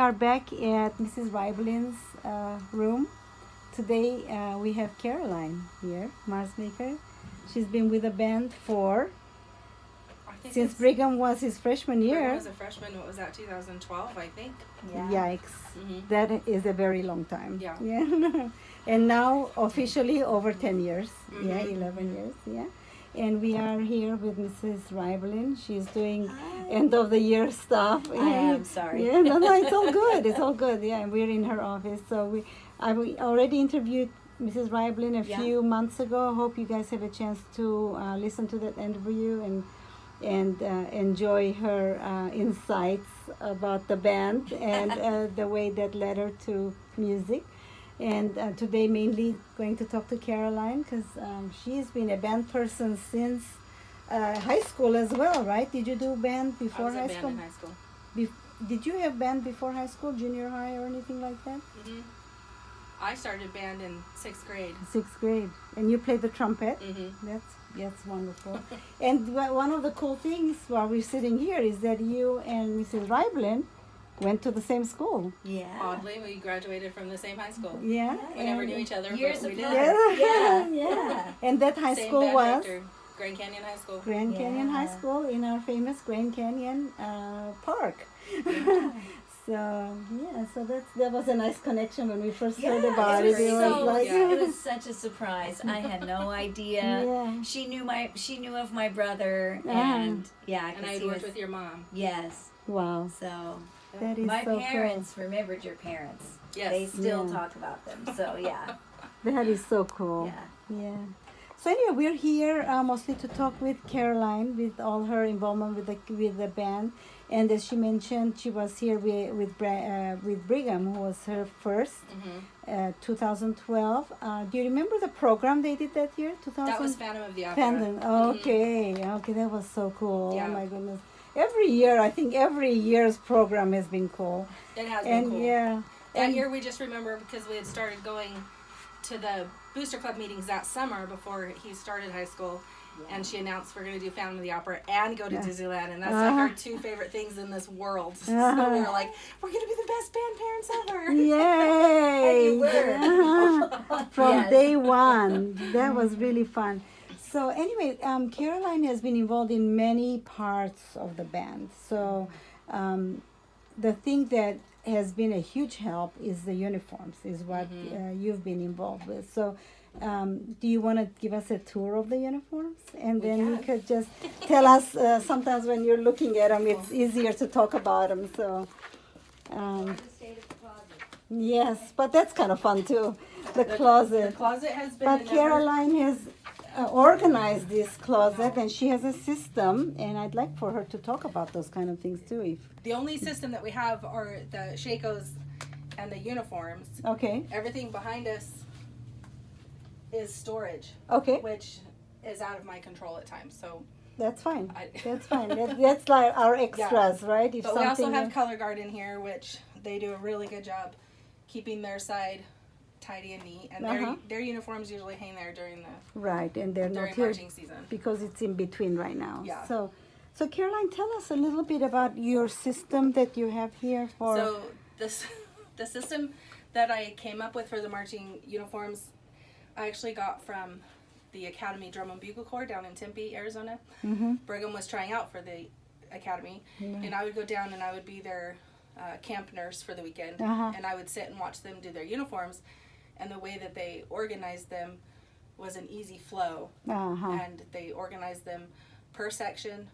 are back at Mrs. Riblin's room. Today we have Caroline here, Marsmaker. She's been with the band since Brigham was his freshman year. Brigham was a freshman. What was that? 2012, I think. Yeah. Yikes! That is a very long time. Yeah. Yeah. And now officially over 10 years. Yeah, 11 years. Yeah. And we are here with Mrs. Riblin. She's doing end of the year stuff. I am sorry. Yeah, no, it's all good. It's all good. Yeah, we're in her office. So we already interviewed Mrs. Riblin a few months ago. I hope you guys have a chance to listen to that interview and enjoy her insights about the band and the way that led her to music. And today mainly going to talk to Caroline because she's been a band person since high school as well, right? Did you do band before high school? I was in high school. Did you have band before high school, junior high or anything like that? I started band in 6th grade. 6th grade. And you played the trumpet? That's wonderful. And one of the cool things while we're sitting here is that you and Mrs. Riblin went to the same school. Yeah. Oddly, we graduated from the same high school. Yeah. We never knew each other, years but we did. apart. Yeah. And that high Same school band was? director, Grand Canyon High School. Grand Canyon High School in our famous Grand Canyon Park. So that was a nice connection when we first heard about it. It was such a surprise. I had no idea. Yeah. She knew of my brother, and And I worked with your mom. Yes. Wow. So that is my so parents remembered your parents. Yes. They still talk about them. So yeah. That is so cool. Yeah. So anyway, we're here mostly to talk with Caroline, with all her involvement with the band, and as she mentioned, she was here with Brigham, who was her first, 2012. Do you remember the program they did that year? That was Phantom of the Opera. Phantom. Okay, that was so cool. Yeah. Oh my goodness. Every year, I think every year's program has been cool. It has been cool. Yeah. That year we just remember because we had started going to the Booster Club meetings that summer before he started high school, and she announced we're going to do Phantom of the Opera and go to Disneyland, and that's like our two favorite things in this world. So we were like, we're going to be the best band parents ever. Yay! And you were. From day one. That was really fun. So anyway, Caroline has been involved in many parts of the band. So the thing that has been a huge help is the uniforms, is what you've been involved with. So do you want to give us a tour of the uniforms? And then you could just tell us, sometimes when you're looking at them, it's easier to talk about them. So yes, but that's kind of fun too, the closet. The closet has been But Caroline has organized this closet, and she has a system, and I'd like for her to talk about those kind of things too. The only system that we have are the Shakos and the uniforms. Okay. Everything behind us is storage, Okay. which is out of my control at times. So That's fine. That's fine. That's like our extras, right? If but we also have Color Guard in here, which they do a really good job keeping their side tidy and neat, and their uniforms usually hang there during and they're not during here marching season because it's in between right now. Yeah. So Caroline, tell us a little bit about your system that you have here for. So the system that I came up with for the marching uniforms, I actually got from the Academy Drum and Bugle Corps down in Tempe, Arizona. Brigham was trying out for the Academy, and I would go down and I would be their camp nurse for the weekend, and I would sit and watch them do their uniforms, and the way that they organized them was an easy flow, and they organized them per section,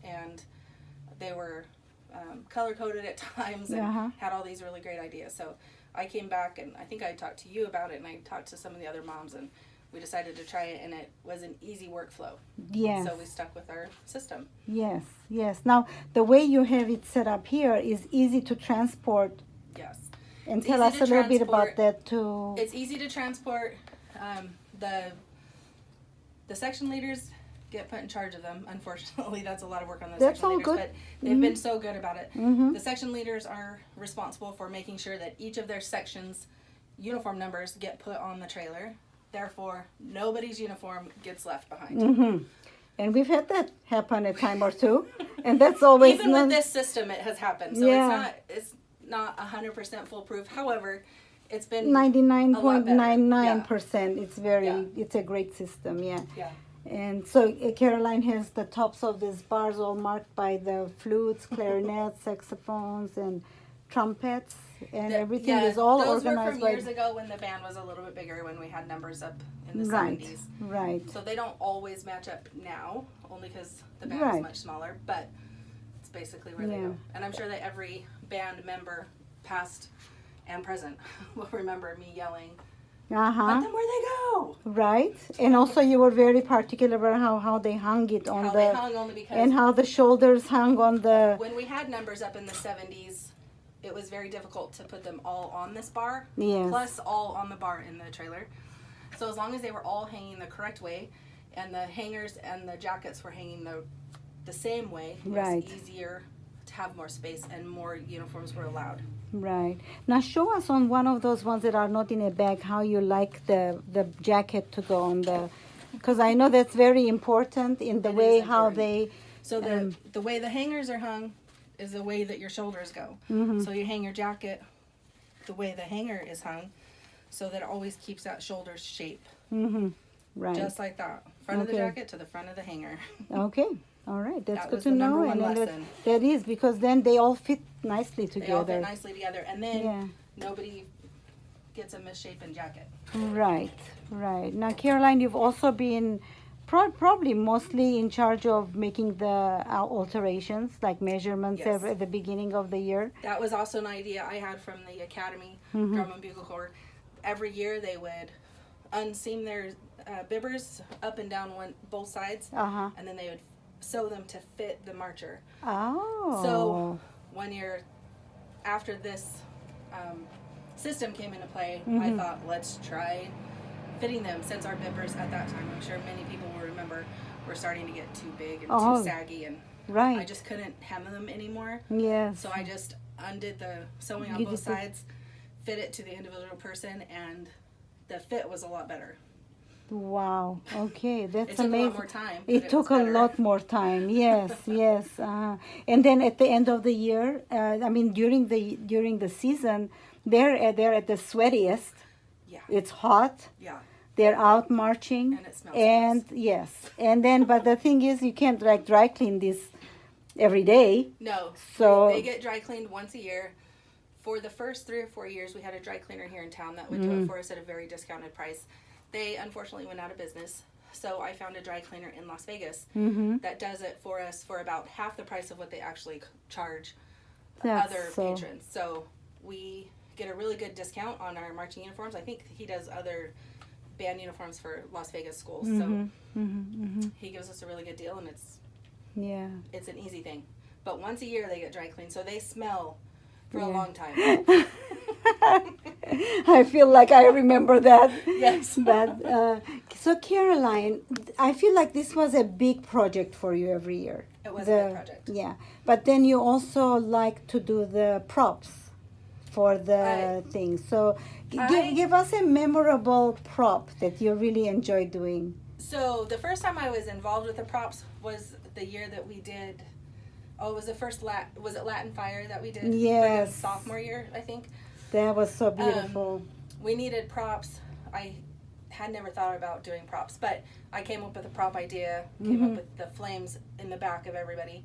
and they were color-coded at times and had all these really great ideas. So I came back, and I think I talked to you about it, and I talked to some of the other moms, and we decided to try it, and it was an easy workflow. Yes. So we stuck with our system. Yes. Now, the way you have it set up here is easy to transport. Yes. And tell us a little bit about that too. It's easy to transport. The section leaders get put in charge of them. Unfortunately, that's a lot of work on the section leaders, good. But they've been so good about it. The section leaders are responsible for making sure that each of their sections' uniform numbers get put on the trailer. Therefore, nobody's uniform gets left behind. And we've had that happen a time or two, and that's always even with this system, it has happened. So not 100% foolproof. However, it's been 99.99%. It's very, Yeah. it's a great system, yeah. Yeah. And so Caroline has the tops of these bars all marked by the flutes, clarinets, saxophones, and trumpets, and everything is all those organized were from by. years ago when the band was a little bit bigger, when we had numbers up in the Right, 70s. right. So they don't always match up now, only because the band Right. is much smaller, but it's basically where they Yeah. go. And I'm sure that every band member, past and present, will remember me yelling, let them where they go! Right. And also you were very particular about how they hung it on How the, they hung only because and how the shoulders hung on the, when we had numbers up in the 70s, it was very difficult to put them all on this bar, yes. plus all on the bar in the trailer. So as long as they were all hanging the correct way, and the hangers and the jackets were hanging the same way, it Right. was easier to have more space and more uniforms were allowed. Right. Now show us on one of those ones that are not in a bag how you like the jacket to go on the, because I know that's very important in the It way is how important. they, So the way the hangers are hung is the way that your shoulders go. Mm-hmm. So you hang your jacket the way the hanger is hung, so that it always keeps that shoulder shape. mm-hmm. Right. Just like that. Front of the Okay. jacket to the front of the hanger. Okay. All right. That's That good was to the know. number one And then lesson. that is because then they all fit nicely They all together. fit nicely together. And then Yeah. nobody gets a misshapen jacket. Right. Right. Now, Caroline, you've also been probably mostly in charge of making the alterations, like measurements Yes. at the beginning of the year. That was also an idea I had from the Academy Mm-hmm. Drum and Bugle Corps. Every year they would unseam their bibbers up and down both sides, Uh-huh. and then they would sew them to fit the marcher. Oh. So 1 year after this system came into play, I Mhm. thought, let's try fitting them, since our bibbers at that time, I'm sure many people will remember, were starting to get too big and Oh. too saggy, and Right. I just couldn't hem them anymore. Yes. So I just undid the sewing on You both just did- sides, fit it to the individual person, and the fit was a lot better. Wow. Okay, that's It took amazing. a lot more time. but It took a was better. lot more time. Yes, yes. And then at the end of the year, I mean during the season, they're at the sweatiest. Yeah, It's hot. yeah. They're out marching. And it smells And yes, and then but the thing is, you can't like dry clean this every day. No. So- they get dry cleaned once a year. For the first 3 or 4 years, we had a dry cleaner here in town that would do it for us at a very discounted price. They unfortunately went out of business, so I found a dry cleaner in Las Vegas Mm-hmm. that does it for us for about half the price of what they actually charge That's other so- patrons. So we get a really good discount on our marching uniforms. I think he does other band uniforms for Las Vegas schools, so he gives us a really good deal, and Yeah. it's an easy thing. But once a year they get dry cleaned, so they smell for a Yeah. long time. I feel like I remember that. Yes. But so Caroline, I feel like this was a big project for you every year. It was a big project. Yeah, but then you also like to do the props for the thing. So give us a memorable prop that you really enjoy doing. So the first time I was involved with the props was the year that we did. Oh, it was the first was it Latin Fire that we did? Yes. Brigham's sophomore year, I think. That was so beautiful. We needed props. I had never thought about doing props, but I came up with a prop idea, came up with the flames in the back of everybody.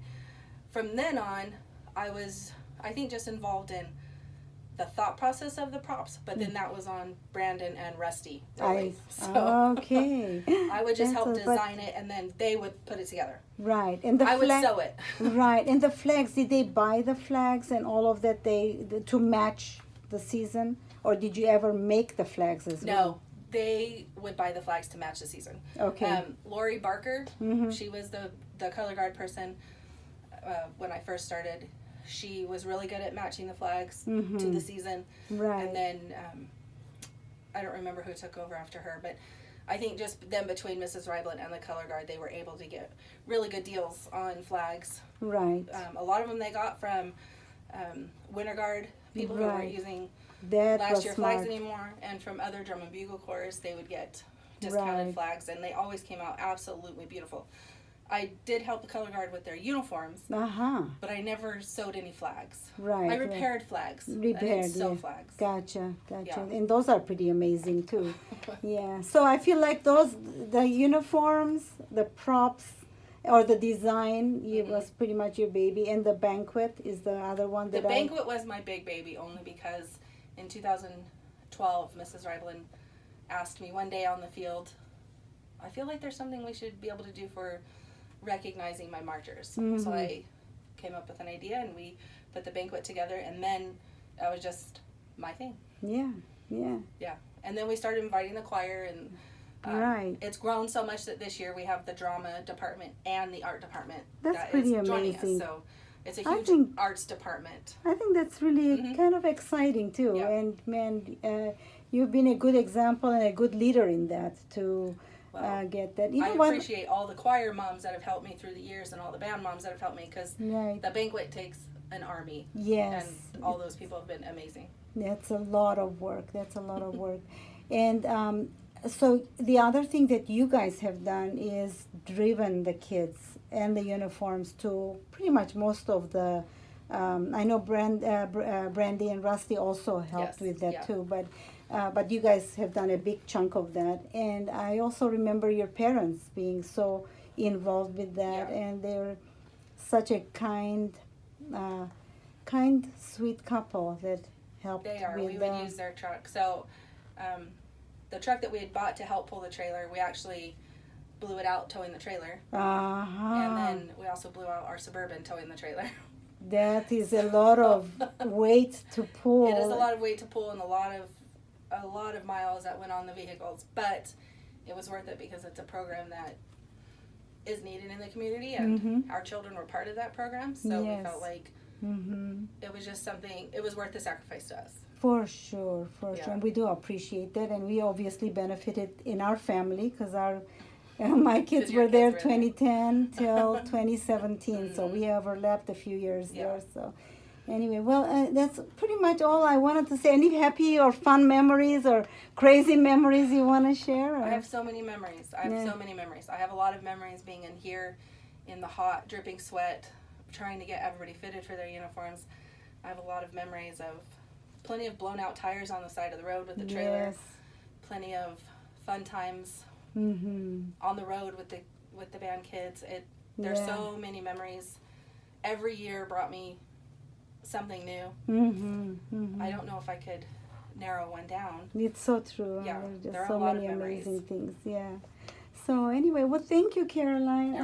From then on, I was, I think, just involved in the thought process of the props, but then that was on Brandon and Rusty. Really. Okay. I would just That's help a- but- design it, and then they would put it together. Right, and the I would flag. sew it. Right, and the flags. Did they buy the flags and all of that? To match the season, or did you ever make the flags as well? No, they would buy the flags to match the season. Okay. Lori Barker, Mhm. she was the color guard person when I first started. She was really good at matching the flags to the season. Right. And then I don't remember who took over after her, but I think just then between Mrs. Reiblen and the color guard, they were able to get really good deals on flags. Right. A lot of them they got from Winter Guard, people who weren't Right. using That last was year smart. flags anymore, and from other drum and bugle corps they would get discounted Right. flags, and they always came out absolutely beautiful. I did help the color guard with their uniforms, but I never sewed any flags. Right. I repaired flags. I Repaired, didn't sew flags. Gotcha. Yeah. And those are pretty amazing too. Yeah. So I feel like the uniforms, the props, or the design, it was pretty much your baby. And the banquet is the other one The banquet was my big baby, only because in 2012, Mrs. Reiblin asked me one day on the field, I feel like there's something we should be able to do for recognizing my marchers. Mm-hmm. So I came up with an idea, and we put the banquet together, and then that was just my thing. Yeah. And then we started inviting the choir, and Right. it's grown so much that this year we have the drama department and the art department That's that pretty is joining us. amazing. So it's a I huge think- arts department. I think that's really kind of exciting too. Yeah. And man, you've been a good example and a good leader in that to get that. You I know what? appreciate all the choir moms that have helped me through the years, and all the band moms that have helped me, because Right. the banquet takes an army. Yes. And all those people have been amazing. That's a lot of work. And so the other thing that you guys have done is driven the kids and the uniforms to pretty much most of the. I know Brandy and Rusty also helped Yes, with that yeah. too, but you guys have done a big chunk of that. And I also remember your parents being so involved with that, Yeah. and they're such a kind, sweet couple that helped. They are. With We would use their truck. So the truck that we had bought to help pull the trailer, we actually blew it out towing the trailer. And then we also blew out our Suburban towing the trailer. That is a lot of weight to pull. It is a lot of weight to pull and a lot of miles that went on the vehicles, but it was worth it because it's a program that is needed in the community, and our children were part of that program, so we felt like it was just something, it was worth the sacrifice to us. For sure. Yeah. And we do appreciate that, and we obviously benefited in our family because my kids Your were there kids were there. 2010 till 2017, so we overlapped a few years there. So anyway, well, that's pretty much all I wanted to say. Any happy or fun memories or crazy memories you want to share? Or? I have so many memories. I have a lot of memories being in here in the hot, dripping sweat, trying to get everybody fitted for their uniforms. I have a lot of memories of plenty of blown out tires on the side of the road with the trailer. Yes. Plenty of fun times on the road with the band kids. There's so many memories. Every year brought me something new. I don't know if I could narrow one down. It's so true. Yeah, There's there are so a lot many of memories. amazing things. Yeah. So anyway, well, thank you, Caroline.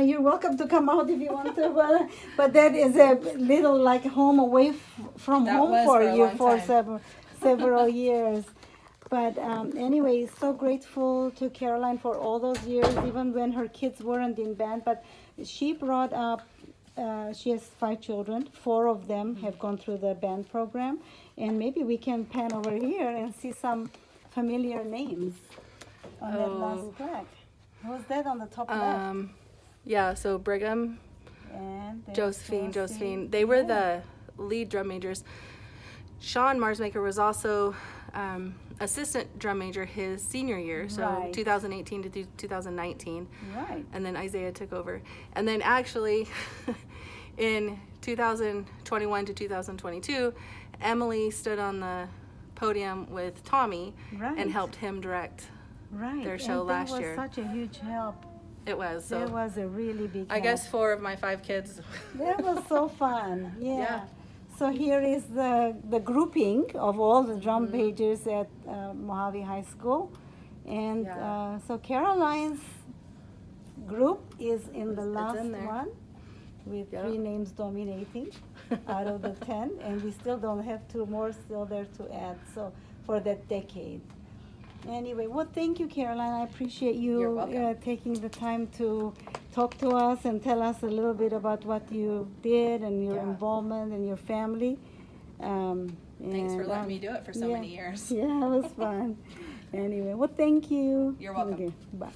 You're welcome to come out if you want to, but that is a little like home away from That home was for for a you long for time. several years. But anyway, so grateful to Caroline for all those years, even when her kids weren't in band. But she brought up, she has 5 children. 4 of them have gone through the band program. And maybe we can pan over here and see some familiar names on that last plaque. Who's that on the top left? Yeah, so Brigham, And there's Josephine. They were the lead drum majors. Sean Marsmaker was also assistant drum major his senior year, so Right. 2018 to 2019. Right. And then Isaiah took over. And then actually in 2021 to 2022, Emily stood on the podium with Tommy Right. and helped him direct Right. their show last year. That was such a huge help. It was. So That was a really big I help. guess 4 of my 5 kids. That was so fun. Yeah. Yeah. So here is the grouping of all the drum majors at Mojave High School. And Yeah. so Caroline's group is in the It's last in there. one with Yep. 3 names dominating out of the 10. And we still don't have 2 more still there to add. So for that decade. Anyway, well, thank you, Caroline. I appreciate you You're welcome. taking the time to talk to us and tell us a little bit about what you did and your Yeah. involvement and your family. Thanks for letting me do it for so many years. Yeah, it was fun. Anyway, well, thank you. You're welcome. Okay, bye.